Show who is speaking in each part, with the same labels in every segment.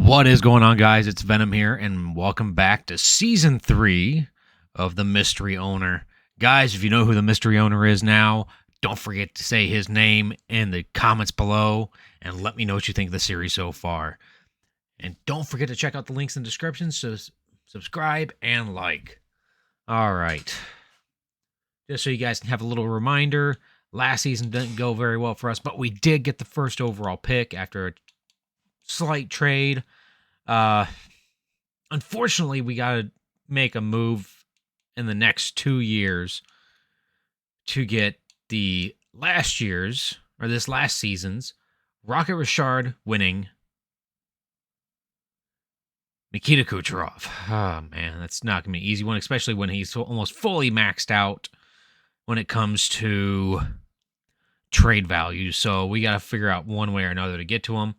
Speaker 1: What is going on, guys? It's Venom here, and welcome back to Season 3 of The Mystery Owner. Guys, if you know who the Mystery Owner is now, don't forget to say his name in the comments below, and let me know what you think of the series so far. And don't forget to check out the links in the description, so subscribe and like. All right. Just so you guys can have a little reminder, last season didn't go very well for us, but we did get the first overall pick after a slight trade. Unfortunately, we got to make a move in the next 2 years to get the last year's, or this last season's, Rocket Richard winning Nikita Kucherov. Oh, man, that's not going to be an easy one, especially when he's almost fully maxed out when it comes to trade value. So we got to figure out one way or another to get to him.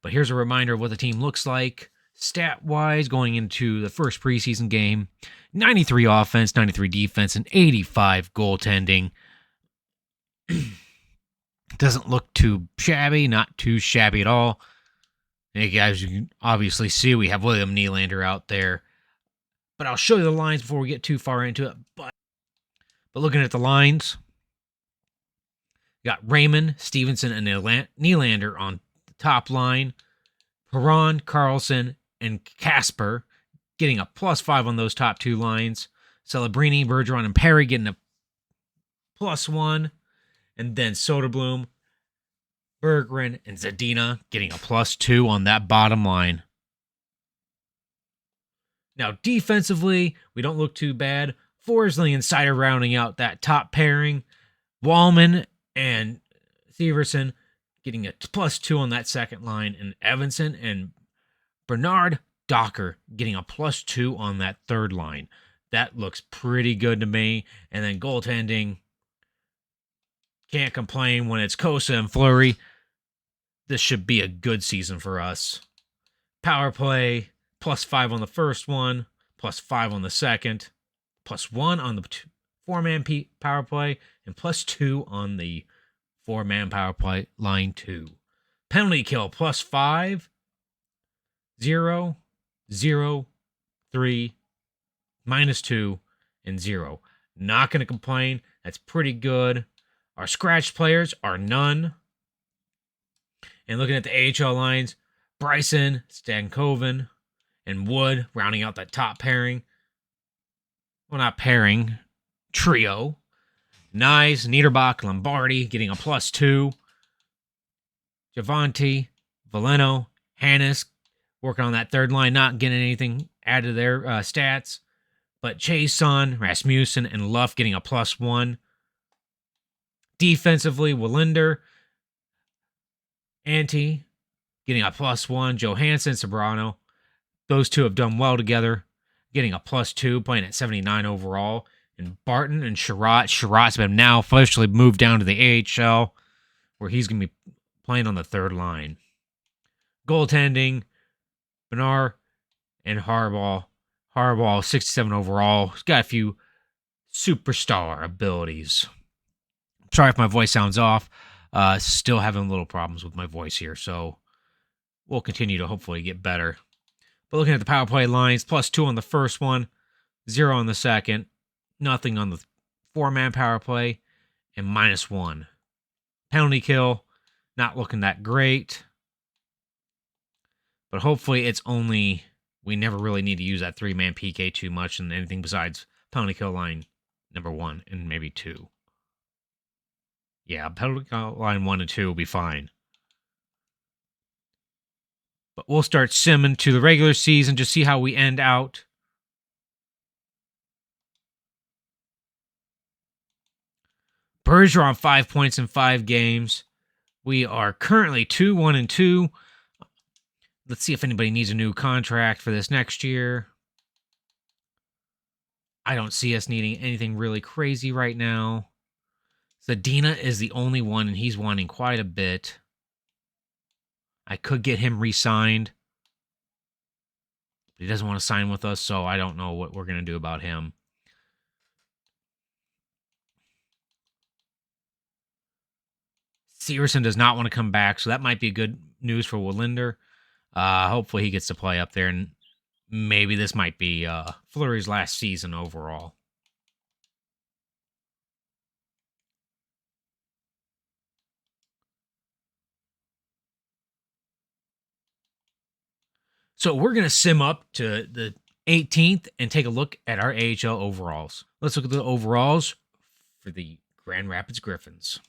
Speaker 1: But here's a reminder of what the team looks like stat-wise going into the first preseason game. 93 offense, 93 defense, and 85 goaltending. Doesn't look too shabby, not too shabby at all. And guys, you can obviously see we have William Nylander out there. But I'll show you the lines before we get too far into it. But looking at the lines, you got Raymond, Stevenson, and Nylander on the top line. Perron, Carlson, and Casper getting a +5 on those top two lines. Celebrini, Bergeron, and Perry getting a +1. And then Soderblom, Berggren, and Zadina getting a +2 on that bottom line. Now, defensively, we don't look too bad. Forsling and Seider rounding out that top pairing. Wallman and Severson getting a +2 on that second line, and Evanson and Bernard Docker getting a +2 on that third line. That looks pretty good to me. And then goaltending, can't complain when it's Kosa and Fleury. This should be a good season for us. Power play, +5 on the first one, +5 on the second, +1 on the four-man power play, and +2 on the four-man power play line 2. Penalty kill +5, 0, 0, 3, -2, and 0. Not going to complain. That's pretty good. Our scratch players are none. And looking at the AHL lines, Bryson, Stankoven, and Wood rounding out that top pairing. Well, not pairing, trio. Nyes, Niederbach, Lombardi getting a +2. Javante, Veleno, Hannes working on that third line, not getting anything added to their stats. But Chason, Rasmussen, and Luff getting a +1. Defensively, Wallinder, Ante getting a +1. Johansson, Sobrano. Those two have done well together, getting a +2, playing at 79 overall. And Barton and Sherratt. Sherratt's been now officially moved down to the AHL, where he's going to be playing on the third line. Goaltending, Bernard and Harbaugh. Harbaugh, 67 overall. He's got a few superstar abilities. Sorry if my voice sounds off. Still having little problems with my voice here, so we'll continue to hopefully get better. But looking at the power play lines, +2 on the first one, 0 on the second, nothing on the four-man power play, and -1. Penalty kill, not looking that great. But hopefully it's only, we never really need to use that three-man PK too much and anything besides penalty kill line number 1 and maybe 2. Yeah, penalty kill line 1 and 2 will be fine. But we'll start simming to the regular season, just see how we end out. Bergeron 5 points in 5 games. We are currently 2-1-2. Let's see if anybody needs a new contract for this next year. I don't see us needing anything really crazy right now. Zadina is the only one, and he's wanting quite a bit. I could get him re-signed. But he doesn't want to sign with us, so I don't know what we're going to do about him. Severson does not want to come back, so that might be good news for Wallinder. Hopefully he gets to play up there, and maybe this might be Fleury's last season overall. So we're going to sim up to the 18th and take a look at our AHL overalls. Let's look at the overalls for the Grand Rapids Griffins.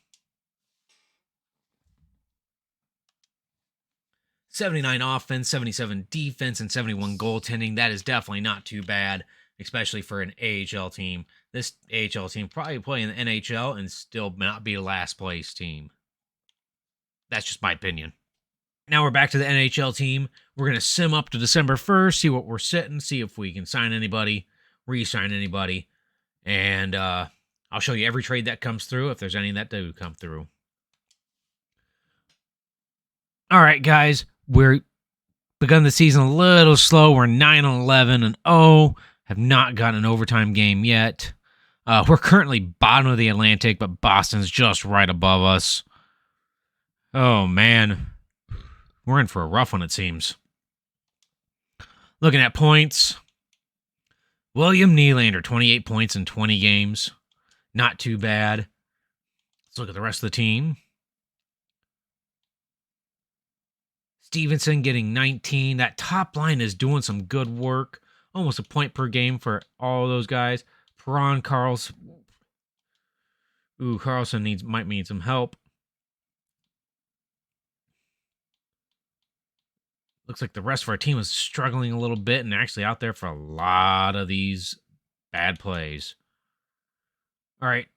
Speaker 1: 79 offense, 77 defense, and 71 goaltending. That is definitely not too bad, especially for an AHL team. This AHL team probably play in the NHL and still not be a last place team. That's just my opinion. Now we're back to the NHL team. We're going to sim up to December 1st, see what we're sitting, see if we can sign anybody, re-sign anybody, and I'll show you every trade that comes through if there's any that do come through. All right, guys, we're begun the season a little slow. We're 9-11 and 0, have not gotten an overtime game yet. We're currently bottom of the Atlantic, but Boston's just right above us. Oh, man. We're in for a rough one, it seems. Looking at points. William Nylander, 28 points in 20 games. Not too bad. Let's look at the rest of the team. Stevenson getting 19. That top line is doing some good work. Almost a point per game for all those guys. Perron, Carlson. Ooh, Carlson might need some help. Looks like the rest of our team is struggling a little bit and actually out there for a lot of these bad plays. All right.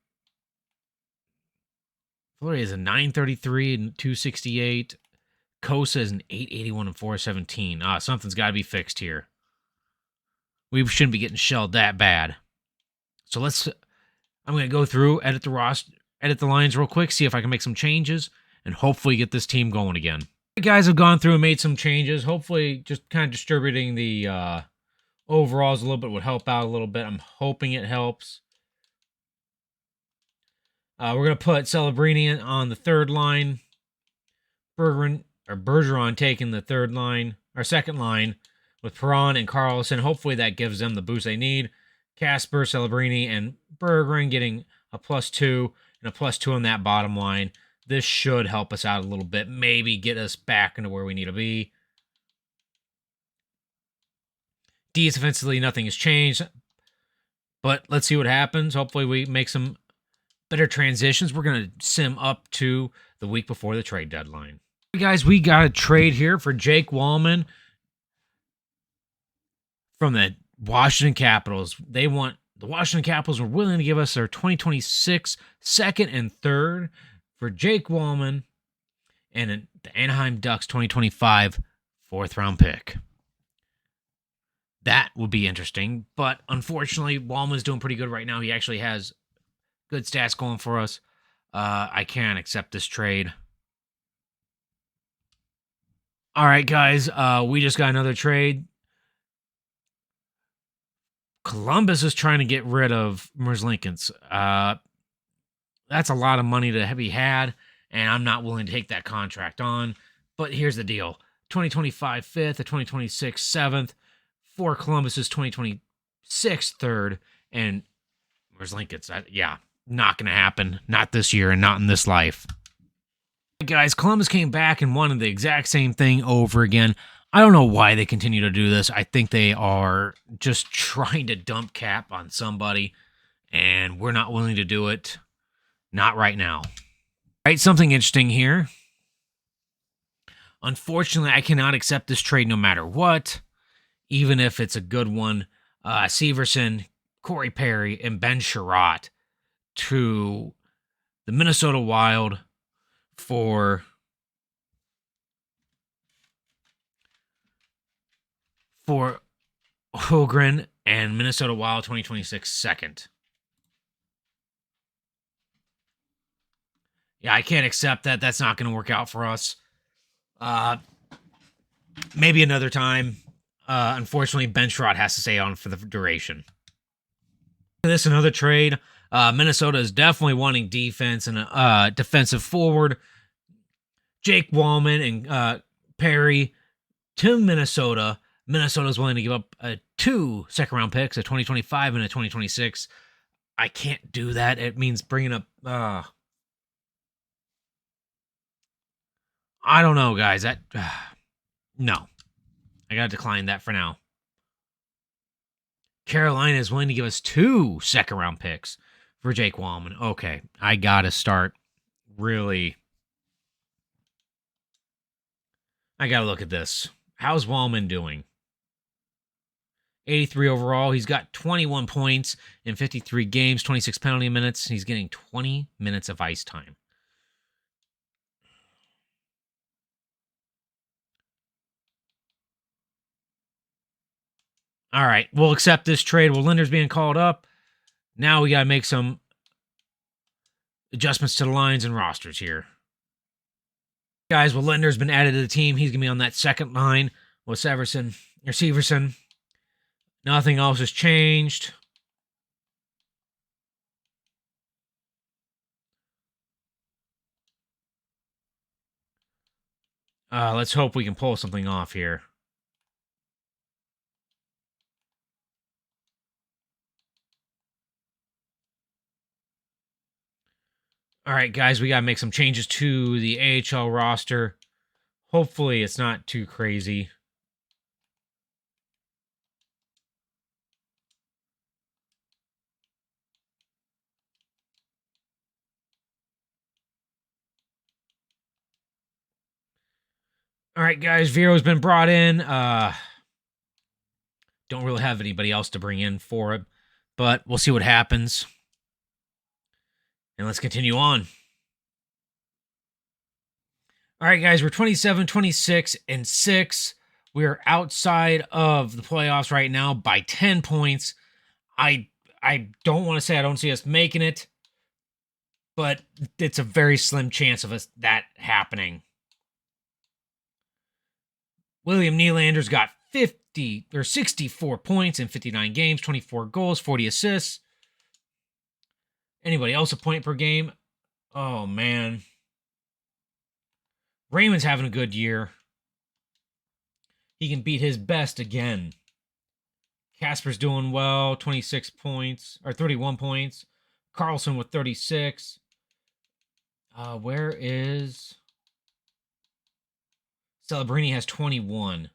Speaker 1: Fleury is a 933 and 268. Kosa is an 881 and 417. Something's got to be fixed here. We shouldn't be getting shelled that bad. So I'm going to go through, edit the lines real quick, see if I can make some changes, and hopefully get this team going again. You guys have gone through and made some changes. Hopefully just kind of distributing the overalls a little bit would help out a little bit. I'm hoping it helps. We're going to put Celebrini on the third line. Bergeron taking the third line, or second line, with Perron and Carlson. Hopefully that gives them the boost they need. Casper, Celebrini, and Bergeron getting a +2 and a +2 on that bottom line. This should help us out a little bit. Maybe get us back into where we need to be. Defensively, nothing has changed. But let's see what happens. Hopefully we make some better transitions. We're going to sim up to the week before the trade deadline. Hey guys, we got a trade here for Jake Walman from the Washington Capitals. The Washington Capitals were willing to give us their 2026 second and third for Jake Walman and the Anaheim Ducks 2025 fourth-round pick. That would be interesting, but unfortunately, Walman's doing pretty good right now. He actually has good stats going for us. I can't accept this trade. All right, guys, we just got another trade. Columbus is trying to get rid of Merzlikins. That's a lot of money to be had, and I'm not willing to take that contract on. But here's the deal. 2025 fifth, a 2026 seventh, for Columbus's 2026 third, and Merzlikins. Yeah, not going to happen. Not this year and not in this life. Guys, Columbus came back and wanted the exact same thing over again. I don't know why they continue to do this. I think they are just trying to dump cap on somebody, and we're not willing to do it. Not right now. All right, something interesting here. Unfortunately, I cannot accept this trade no matter what, even if it's a good one. Severson, Corey Perry, and Ben Sherratt to the Minnesota Wild for Holmgren and Minnesota Wild 2026 second. Yeah, I can't accept that. That's not going to work out for us. Maybe another time. Unfortunately, Ben Sherratt has to stay on for the duration. This another trade. Minnesota is definitely wanting defense and a defensive forward. Jake Walman and Perry to Minnesota. Minnesota's willing to give up 2 second-round picks, a 2025 and a 2026. I can't do that. It means bringing up... I don't know, guys. That no. I got to decline that for now. Carolina is willing to give us 2 second-round picks for Jake Walman. Okay, I got to start really... I got to look at this. How's Walman doing? 83 overall. He's got 21 points in 53 games, 26 penalty minutes. He's getting 20 minutes of ice time. All right, we'll accept this trade. Well, Linder's being called up. Now we got to make some adjustments to the lines and rosters here. Guys, well, Linder's been added to the team. He's going to be on that second line with Severson. Nothing else has changed. Let's hope we can pull something off here. All right, guys, we got to make some changes to the AHL roster. Hopefully, it's not too crazy. All right, guys, Vero's been brought in. Don't really have anybody else to bring in for it, but we'll see what happens. And let's continue on. All right, guys, we're 27, 26, and 6. We're outside of the playoffs right now by 10 points. I don't want to say I don't see us making it, but it's a very slim chance of us that happening. William Nylander's got 64 points in 59 games, 24 goals, 40 assists. Anybody else a point per game? Oh, man. Raymond's having a good year. He can beat his best again. Casper's doing well, 26 points, or 31 points. Carlson with 36. Where is... Celebrini has 21.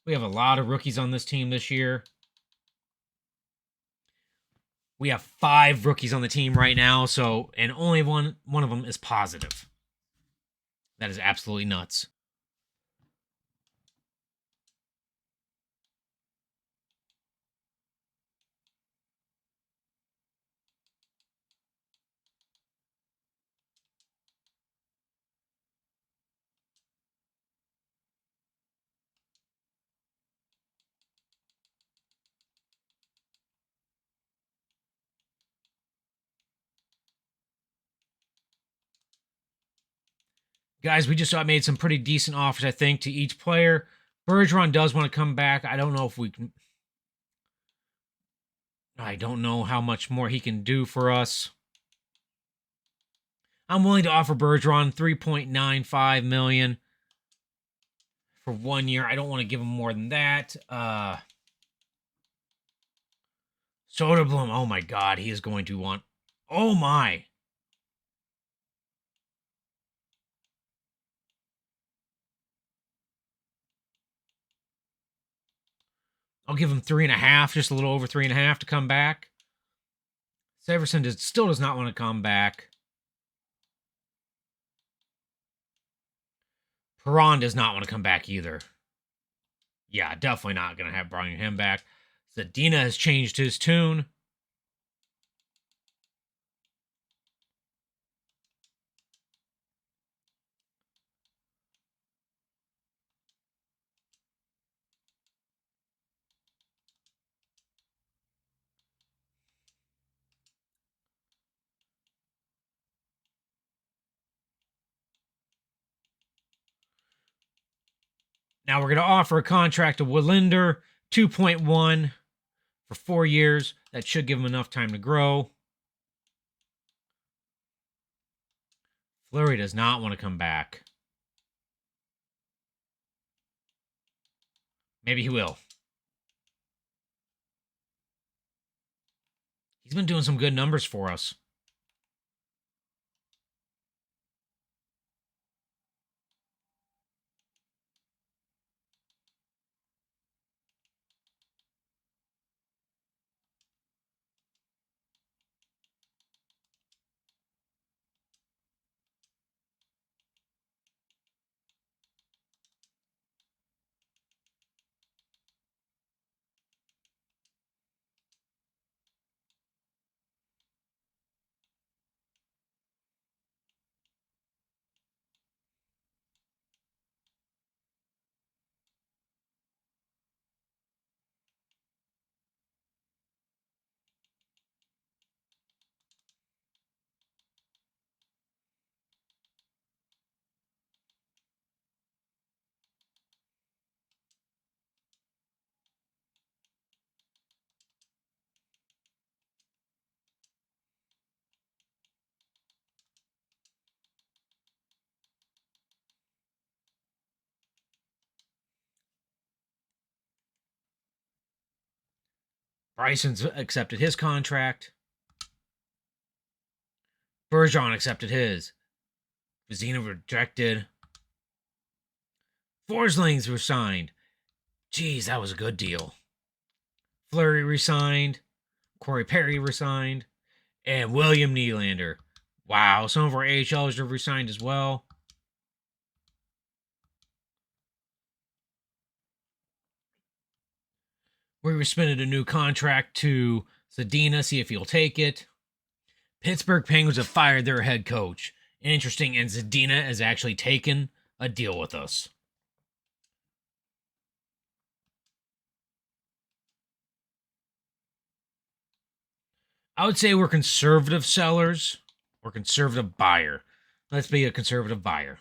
Speaker 1: We have a lot of rookies on this team this year. We have 5 rookies on the team right now, so and only one of them is positive. That is absolutely nuts. Guys, we just made some pretty decent offers, I think, to each player. Bergeron does want to come back. I don't know if we can... I don't know how much more he can do for us. I'm willing to offer Bergeron $3.95 million for 1 year. I don't want to give him more than that. Soderblom, oh my God, he is going to want... Oh my! I'll give him 3.5, just a little over 3.5 to come back. Severson still does not want to come back. Perron does not want to come back either. Yeah, definitely not going to have bringing him back. Zadina has changed his tune. Now we're going to offer a contract to Wallinder, 2.1 for 4 years. That should give him enough time to grow. Fleury does not want to come back. Maybe he will. He's been doing some good numbers for us. Bryson's accepted his contract. Bergeron accepted his. Vezina rejected. Forslings were signed. Jeez, that was a good deal. Fleury resigned. Corey Perry resigned. And William Nylander. Wow, some of our AHLs have resigned as well. We rescinded a new contract to Zadina, see if he'll take it. Pittsburgh Penguins have fired their head coach. Interesting, and Zadina has actually taken a deal with us. I would say we're conservative sellers or conservative buyer. Let's be a conservative buyer.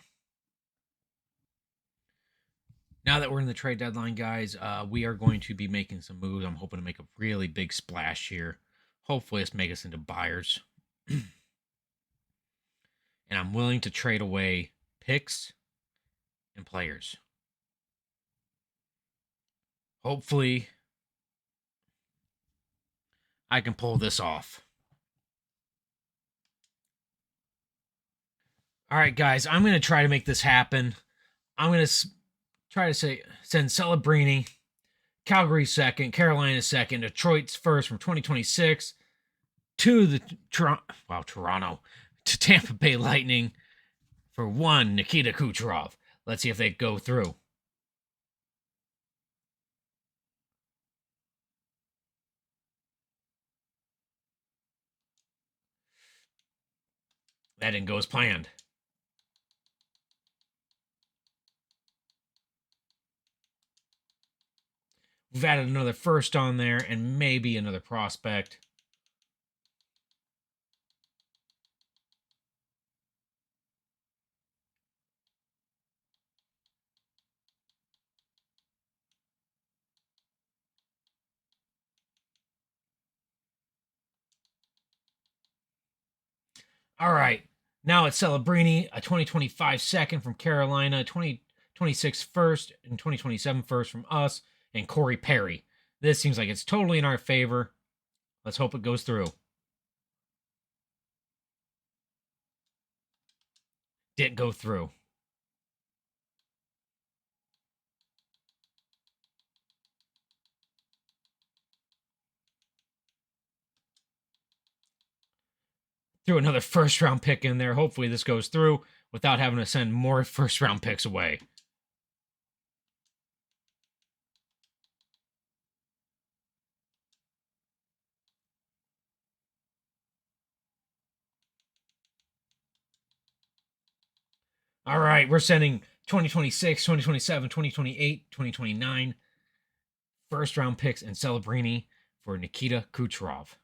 Speaker 1: Now that we're in the trade deadline, guys, we are going to be making some moves. I'm hoping to make a really big splash here. Hopefully, it's make us into buyers. And I'm willing to trade away picks and players. Hopefully, I can pull this off. All right, guys, I'm going to try to make this happen. I'm going to try to send Celebrini, Calgary second, Carolina second, Detroit's first from 2026 to the Toronto to Tampa Bay Lightning for one Nikita Kucherov. Let's see if they go through. That didn't go as planned. We've added another first on there and maybe another prospect. All right. Now it's Celebrini, a 2025 second from Carolina, 2026 first, and 2027 first from us, and Corey Perry. This seems like it's totally in our favor. Let's hope it goes through. Didn't go through. Threw another first round pick in there. Hopefully this goes through without having to send more first round picks away. All right, we're sending 2026, 2027, 2028, 2029 first round picks and Celebrini for Nikita Kucherov.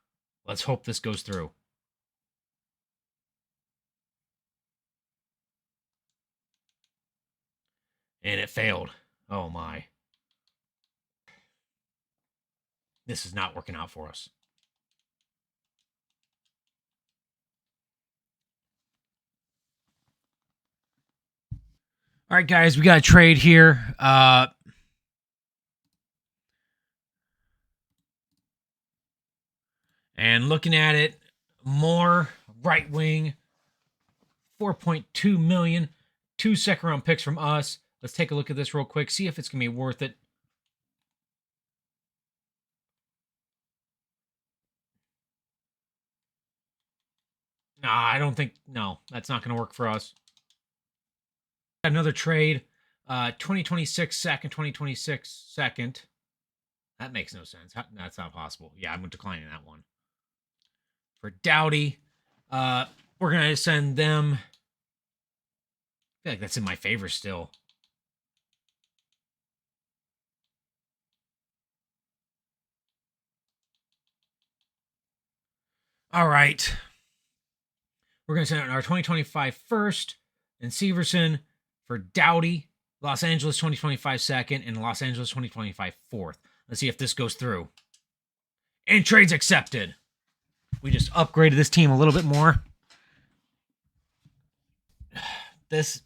Speaker 1: Let's hope this goes through. And it failed. Oh my. This is not working out for us. All right, guys, we got a trade here. And looking at it, more right wing, 4.2 million, 2 second-round picks from us. Let's take a look at this real quick, see if it's going to be worth it. Nah, I don't think, no, that's not going to work for us. Another trade, 2026 second, 2026 second. That makes no sense. That's not possible. Yeah, I'm declining that one. For Doughty, we're going to send them. I feel like that's in my favor still. All right. We're going to send out our 2025 first and Severson for Doughty, Los Angeles 2025 second, and Los Angeles 2025 fourth. Let's see if this goes through. And trade's accepted. We just upgraded this team a little bit more. This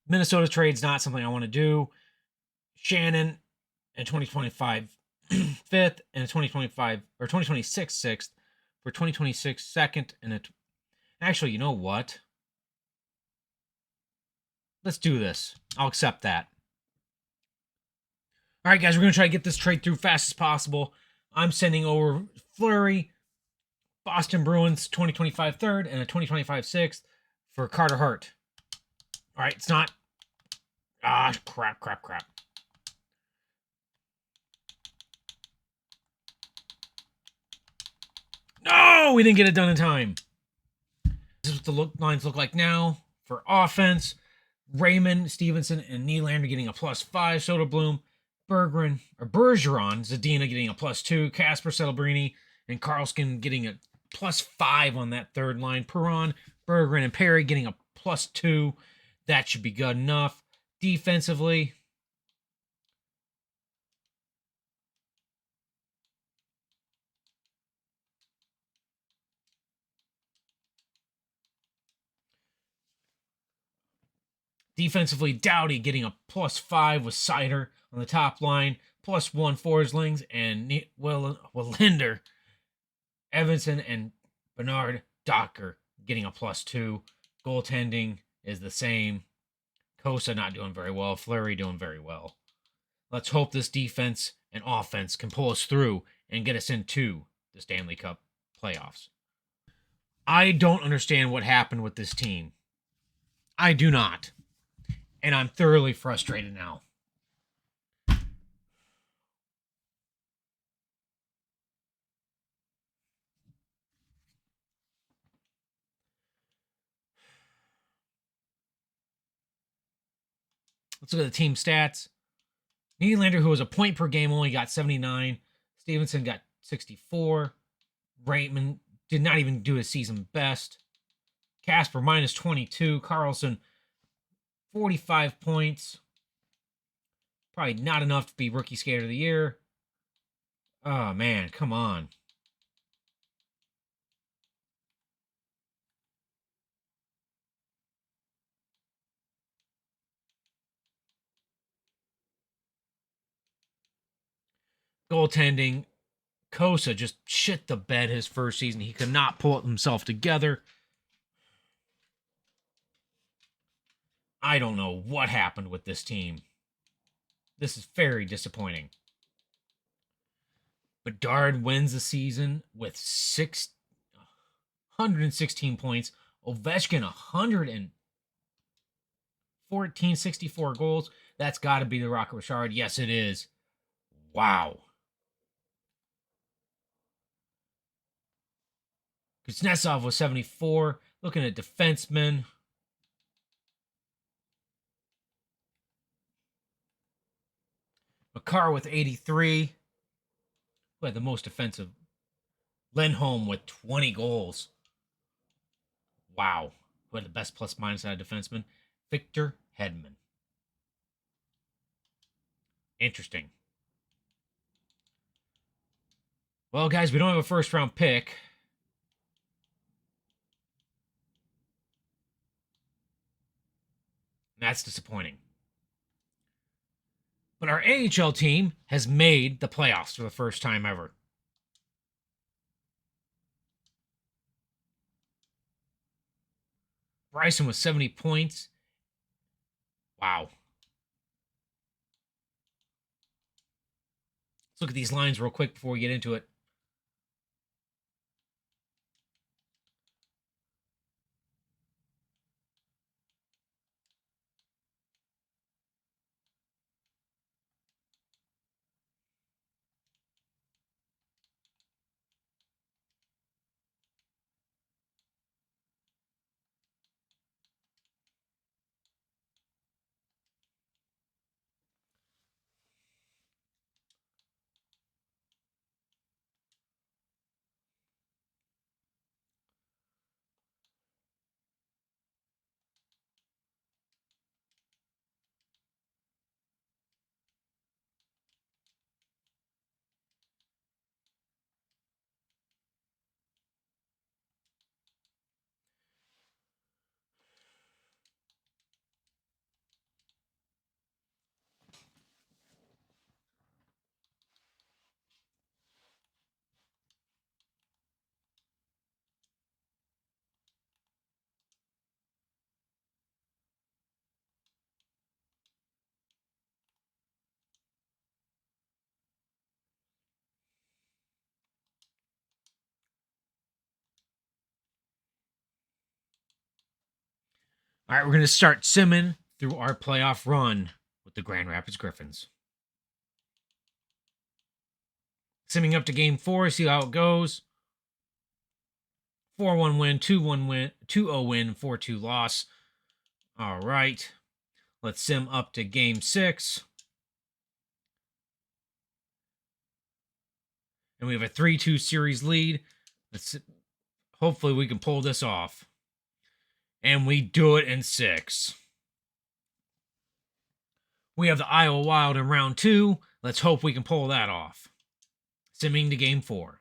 Speaker 1: Minnesota trade's not something I want to do. Shannon in 2025 fifth and 2025 or 2026 sixth for 2026 second and actually, you know what? Let's do this. I'll accept that. All right, guys, we're going to try to get this trade through fast as possible. I'm sending over Fleury, Boston Bruins 2025 third and a 2025 sixth for Carter Hart. All right, it's not. Ah, crap. No, we didn't get it done in time. This is what the lines look like now for offense. Raymond, Stevenson, and Nylander getting a +5. Soderblom, Bergeron, Zadina getting a +2. Casper, Celebrini, and Karlsson getting a +5 on that third line. Perron, Bergeron, and Perry getting a +2. That should be good enough. Defensively, Doughty getting a +5 with Seider on the top line, +1 Forslings, and Willinder, Evanson, and Bernard Docker getting a +2. Goaltending is the same. Kosa not doing very well. Fleury doing very well. Let's hope this defense and offense can pull us through and get us into the Stanley Cup playoffs. I don't understand what happened with this team. I do not. And I'm thoroughly frustrated now. Let's look at the team stats. Nylander, who was a point per game, only got 79. Stevenson got 64. Raymond did not even do his season best. Casper -22. Karlsson 45 points. Probably not enough to be Rookie Skater of the Year. Oh, man, come on. Goaltending, Kosa just shit the bed his first season. He could not pull himself together. I don't know what happened with this team. This is very disappointing. Bedard wins the season with 116 points. Ovechkin 114, 64 goals. That's got to be the Rocket Richard. Yes, it is. Wow. Kuznetsov was 74. Looking at defensemen. Makar with 83. Who had the most offensive? Lindholm with 20 goals. Wow. Who had the best plus-minus out of defenseman? Victor Hedman. Interesting. Well, guys, we don't have a first-round pick. That's disappointing. But our AHL team has made the playoffs for the first time ever. Bryson with 70 points. Wow. Let's look at these lines real quick before we get into it. All right, we're going to start simming through our playoff run with the Grand Rapids Griffins. Simming up to game 4, see how it goes. 4-1 win, 2-1 win, 2-0 win, 4-2 loss. All right. Let's sim up to game 6. And we have a 3-2 series lead. Hopefully we can pull this off. And we do it in 6. We have the Iowa Wild in round 2. Let's hope we can pull that off. Simming to game 4.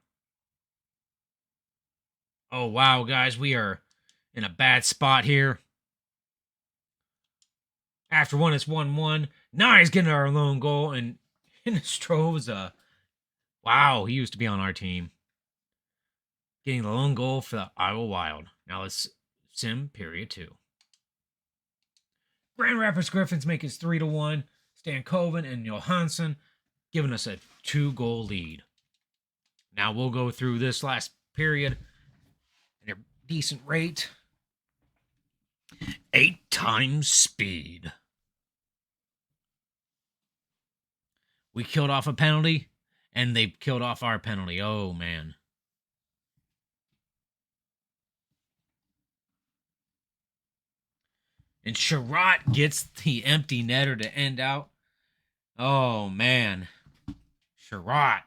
Speaker 1: Oh, wow, guys. We are in a bad spot here. After 1, it's 1-1. Now he's getting our lone goal. And Hinostroza, wow, he used to be on our team. Getting the lone goal for the Iowa Wild. Now let's sim period 2. Grand Rapids Griffins make it 3-1. Stankoven and Johansson giving us a 2-goal lead. Now we'll go through this last period at a decent rate. 8 times speed. We killed off a penalty, and they killed off our penalty. Oh, man. And Sherratt gets the empty netter to end out. Oh, man. Sherratt.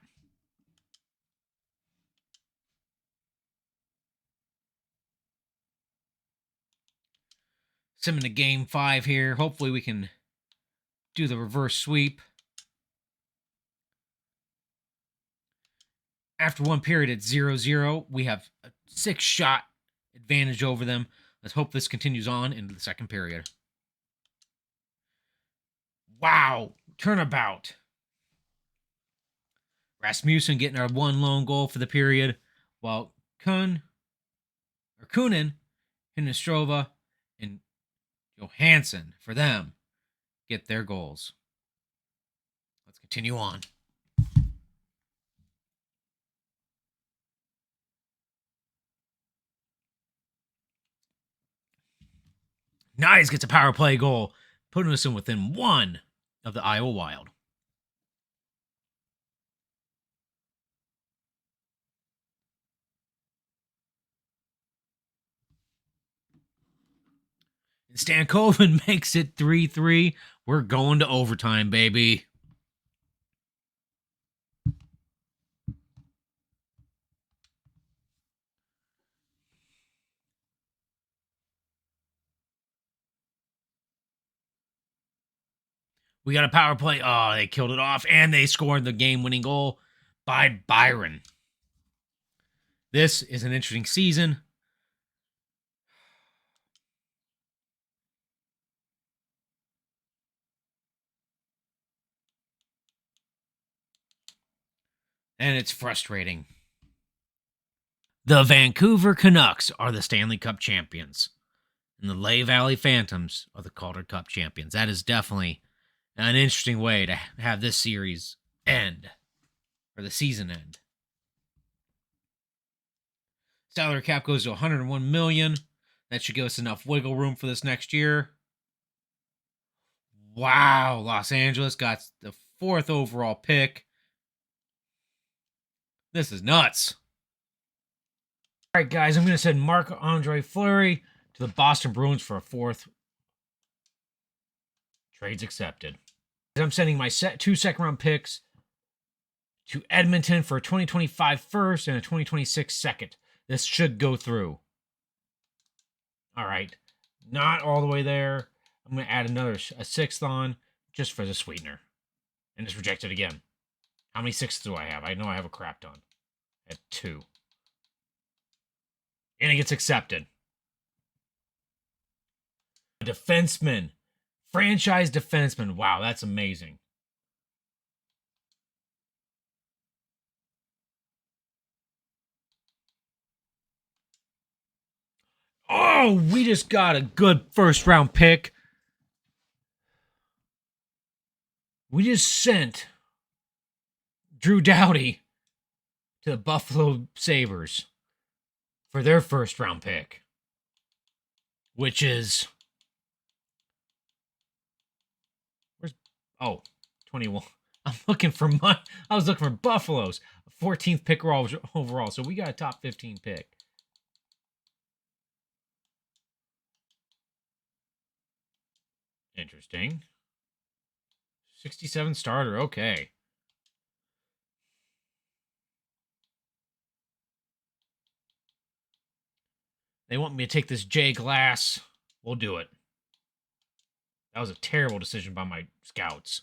Speaker 1: Simming to game 5 here. Hopefully we can do the reverse sweep. After one period at 0-0, we have a 6-shot advantage over them. Let's hope this continues on into the second period. Wow, turnabout. Rasmussen getting our 1 lone goal for the period, while Kunin, Hinostroza, and Johansson, for them, get their goals. Let's continue on. Nyes gets a power play goal, putting us in within 1 of the Iowa Wild. And Stankoven makes it 3-3. We're going to overtime, baby. We got a power play. Oh, they killed it off, and they scored the game-winning goal by Byron. This is an interesting season. and it's frustrating. The Vancouver Canucks are the Stanley Cup champions, and the Lehigh Valley Phantoms are the Calder Cup champions. That is definitely an interesting way to have this series end, or the season end. Salary cap goes to 101 million. That should give us enough wiggle room for this next year. Wow, Los Angeles got the 4th overall pick. This is nuts. All right, guys, I'm going to send Marc-Andre Fleury to the Boston Bruins for a 4th. Trades accepted. I'm sending my 2 second-round picks to Edmonton for a 2025 first and a 2026 second. This should go through. All right. Not all the way there. I'm going to add a 6th on just for the sweetener. And it's rejected again. How many 6s do I have? I know I have a crap ton. At 2. And it gets accepted. A defenseman. Franchise defenseman. Wow, that's amazing. Oh, we just got a good 1st round pick. We just sent Drew Doughty to the Buffalo Sabres for their 1st round pick, which is 21. I was looking for Buffalo's 14th pick overall, so we got a top 15 pick. Interesting. 67 starter, okay. They want me to take this Jay Glass. We'll do it. That was a terrible decision by my scouts.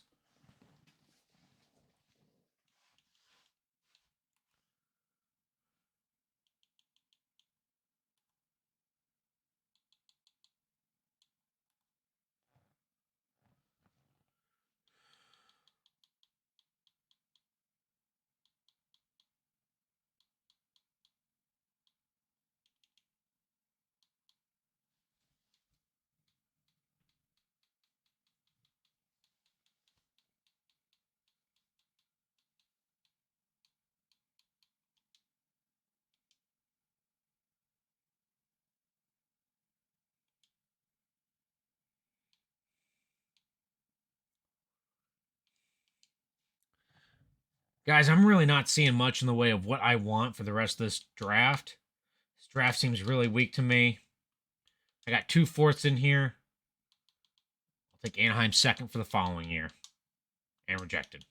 Speaker 1: Guys, I'm really not seeing much in the way of what I want for the rest of this draft. This draft seems really weak to me. I got 2 4ths in here. I'll take Anaheim 2nd for the following year. And rejected.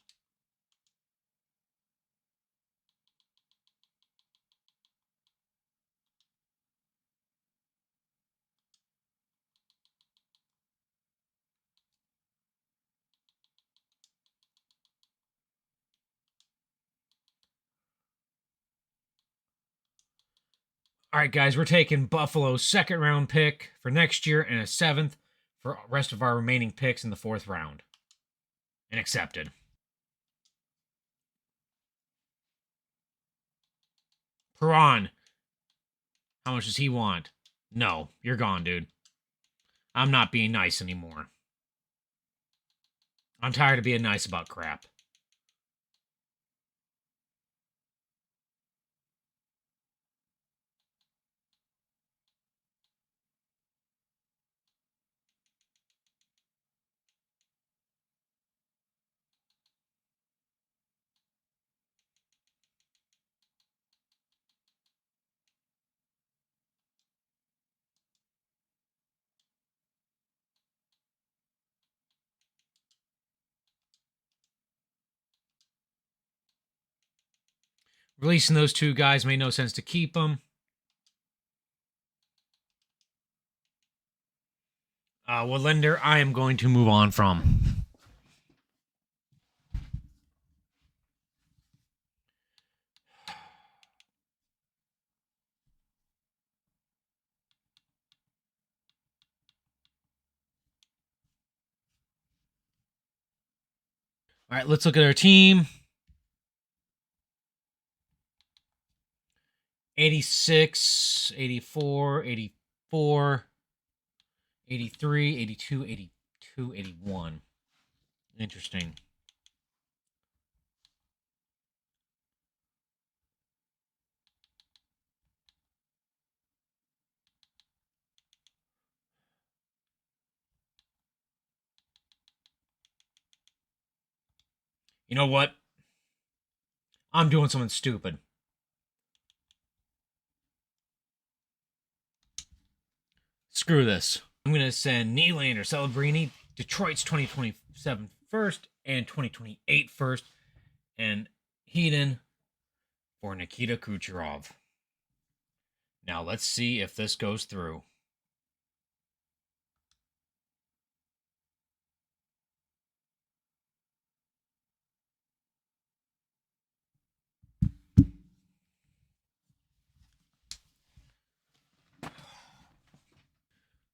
Speaker 1: All right, guys, we're taking Buffalo's 2nd round pick for next year and a 7th for the rest of our remaining picks in the 4th round. And accepted. Perron. How much does he want? No, you're gone, dude. I'm not being nice anymore. I'm tired of being nice about crap. Releasing those 2 guys made no sense to keep them. Woodlander, I am going to move on from. All right, let's look at our team. 86, 84, 84, 83, 82, 82, 81. Interesting. You know what? I'm doing something stupid. Screw this. I'm going to send Nylander, Celebrini, Detroit's 2027 first and 2028 first, and Hedon for Nikita Kucherov. Now let's see if this goes through.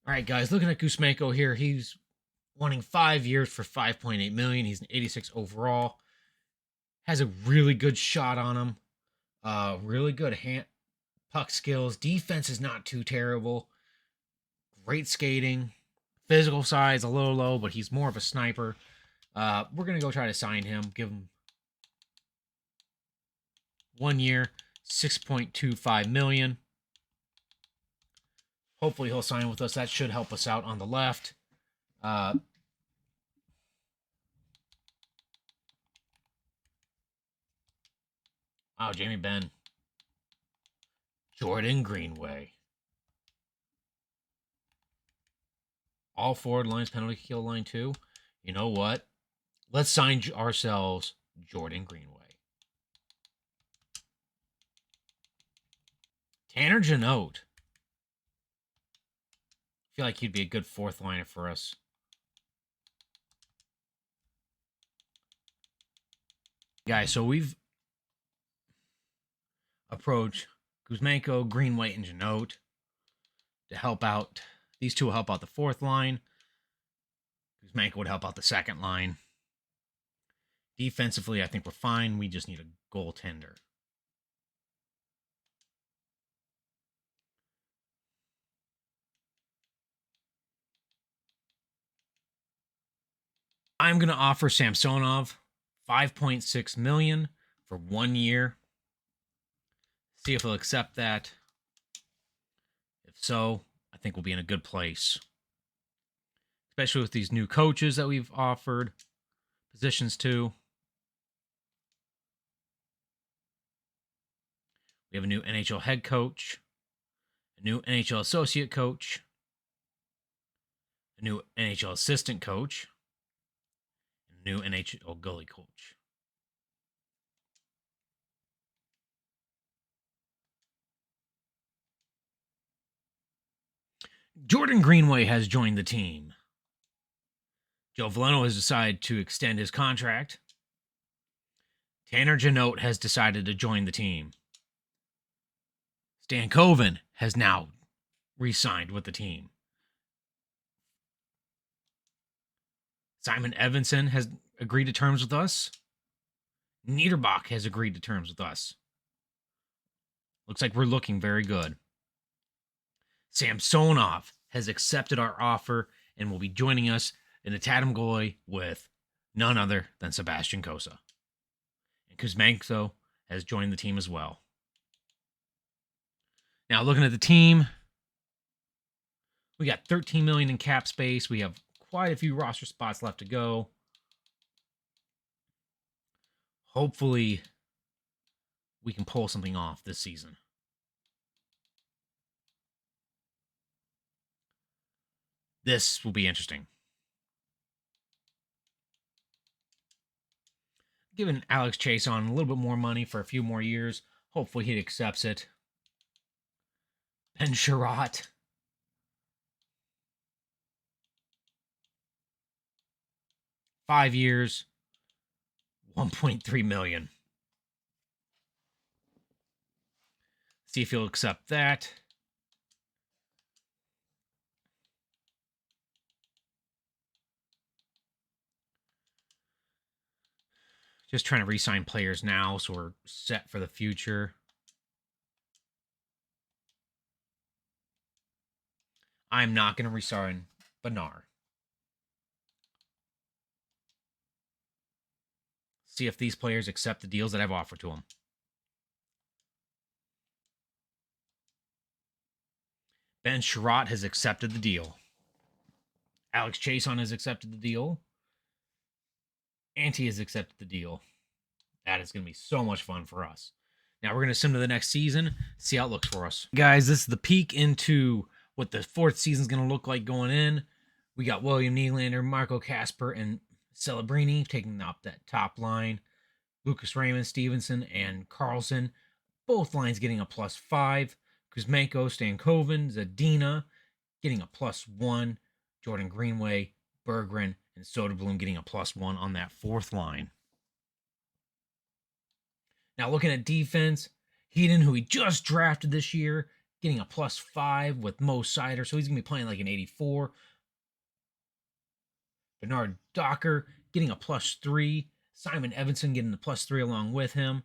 Speaker 1: All right, guys, looking at Kuzmenko here, he's wanting 5 years for $5.8 million. He's an 86 overall. Has a really good shot on him. Really good hand puck skills. Defense is not too terrible. Great skating. Physical size a little low, but he's more of a sniper. We're gonna go try to sign him. Give him 1 year, $6.25 million. Hopefully he'll sign with us. That should help us out on the left. Oh, Jamie Benn. Jordan Greenway. All forward lines, penalty kill line too. You know what? Let's sign ourselves Jordan Greenway. Tanner Jeannot. I feel like he'd be a good fourth liner for us. Guys, so we've approached Kuzmenko, Greenway, and Jeannot to help out. These two will help out the fourth line. Kuzmenko would help out the second line. Defensively, I think we're fine. We just need a goaltender. I'm going to offer Samsonov $5.6 million for 1 year. See if he'll accept that. If so, I think we'll be in a good place. Especially with these new coaches that we've offered positions to. We have a new NHL head coach, a new NHL associate coach, a new NHL assistant coach, and a new NHL goalie coach. Jordan Greenway has joined the team. Joe Veleno has decided to extend his contract. Tanner Jeannot has decided to join the team. Stan Koven has now re-signed with the team. Simon Evanson has agreed to terms with us. Niederbach has agreed to terms with us. Looks like we're looking very good. Samsonov has accepted our offer and will be joining us in the Tatum goalie with none other than Sebastian Cossa. And Kuzmenko has joined the team as well. Now, looking at the team, we got $13 million in cap space. We have quite a few roster spots left to go. Hopefully, we can pull something off this season. This will be interesting. Giving Alex Chiasson a little bit more money for a few more years. Hopefully, he accepts it. Ben Sherratt. $5 years, $1.3 million. See if he'll accept that. Just trying to re-sign players now so we're set for the future. I'm not going to resign Bernard. See if these players accept the deals that I've offered to them. Ben Sherratt has accepted the deal. Alex Chason has accepted the deal. Ante has accepted the deal. That is going to be so much fun for us. Now we're going to sim to the next season, see how it looks for us. Guys, this is the peek into what the fourth season is going to look like going in. We got William Nylander, Marco Kasper, and Celebrini taking up that top line. Lucas Raymond, Stevenson, and Carlson, both lines getting a +5. Kuzmenko, Stankoven, Zadina getting a +1. Jordan Greenway, Berggren, and Soderblom getting a +1 on that fourth line. Now looking at defense, Hedin, who he just drafted this year, getting a +5 with Mo Seider, so he's going to be playing like an 84. Bernard Docker getting a +3. Simon Evanson getting the +3 along with him.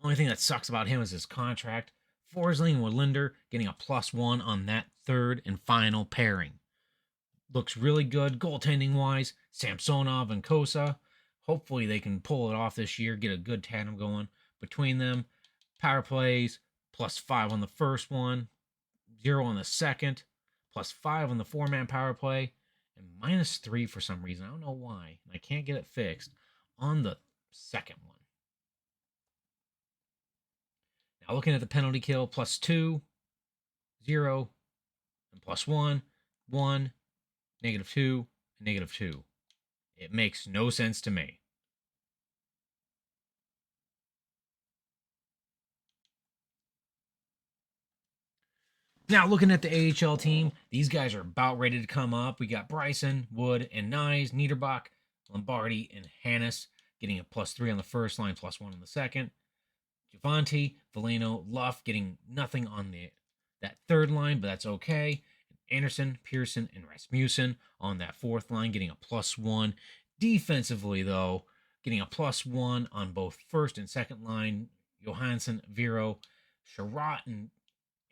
Speaker 1: Only thing that sucks about him is his contract. Forsling and Linder getting a +1 on that third and final pairing. Looks really good goaltending wise. Samsonov and Kosa. Hopefully they can pull it off this year, get a good tandem going between them. Power plays, +5 on the first one, 0 on the second, +5 on the 4-man power play, and -3 for some reason. I don't know why. I can't get it fixed on the second one. Now looking at the penalty kill, +2, 0, and +1, 1, -2, and -2. It makes no sense to me. Now, looking at the AHL team, these guys are about ready to come up. We got Bryson, Wood, and Nyes, Niederbach, Lombardi, and Hannes getting a +3 on the first line, +1 on the second. Javante, Valeno, Luff getting nothing on that third line, but that's okay. Anderson, Pearson, and Rasmussen on that fourth line getting a +1. Defensively, though, getting a +1 on both first and second line. Johansson, Vero, Sherratt, and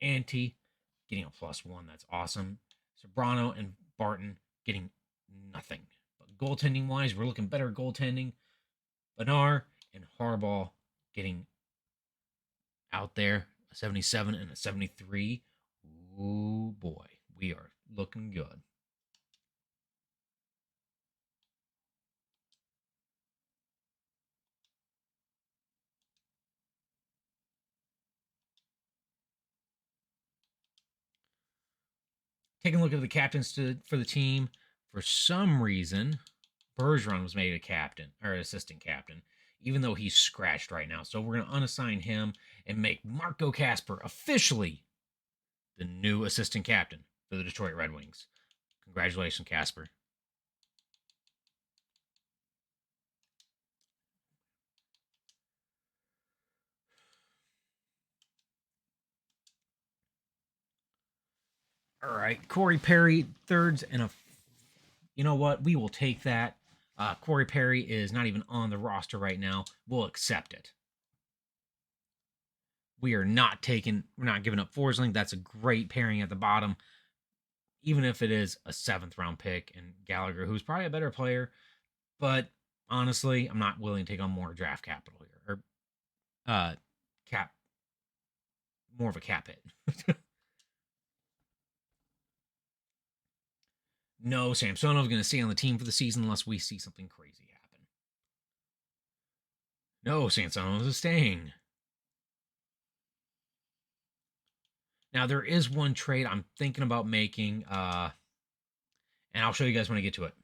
Speaker 1: Ante getting a +1. That's awesome. Sobrano and Barton getting nothing. But goaltending wise, we're looking better goaltending. Bernard and Harbaugh getting out there, a 77 and a 73. Ooh, boy, we are looking good. Taking a look at the captains for the team. For some reason, Bergeron was made a captain or assistant captain, even though he's scratched right now. So we're going to unassign him and make Marco Kasper officially the new assistant captain for the Detroit Red Wings. Congratulations, Kasper. All right, Corey Perry, thirds and a. You know what? We will take that. Corey Perry is not even on the roster right now. We'll accept it. We're not giving up Forsling. That's a great pairing at the bottom. Even if it is a 7th round pick and Gallagher, who's probably a better player, but honestly, I'm not willing to take on more draft capital here. Or cap more of a cap hit. No, Samsonov is going to stay on the team for the season unless we see something crazy happen. No, Samsonov is staying. Now, there is one trade I'm thinking about making, and I'll show you guys when I get to it.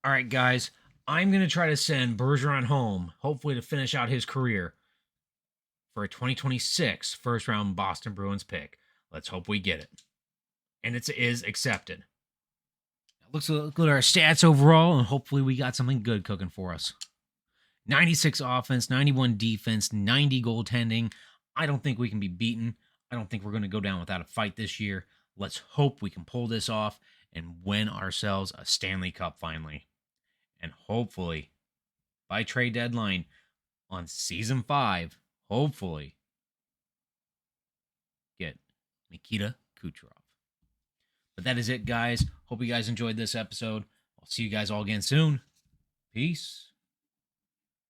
Speaker 1: All right, guys, I'm going to try to send Bergeron home, hopefully to finish out his career for a 2026 first round Boston Bruins pick. Let's hope we get it. and it is accepted. Looks good at our stats overall, and hopefully we got something good cooking for us. 96 offense, 91 defense, 90 goaltending. I don't think we can be beaten. I don't think we're going to go down without a fight this year. Let's hope we can pull this off and win ourselves a Stanley Cup finally. And hopefully, by trade deadline on season 5, hopefully, get Nikita Kucherov. But that is it, guys. Hope you guys enjoyed this episode. I'll see you guys all again soon. Peace.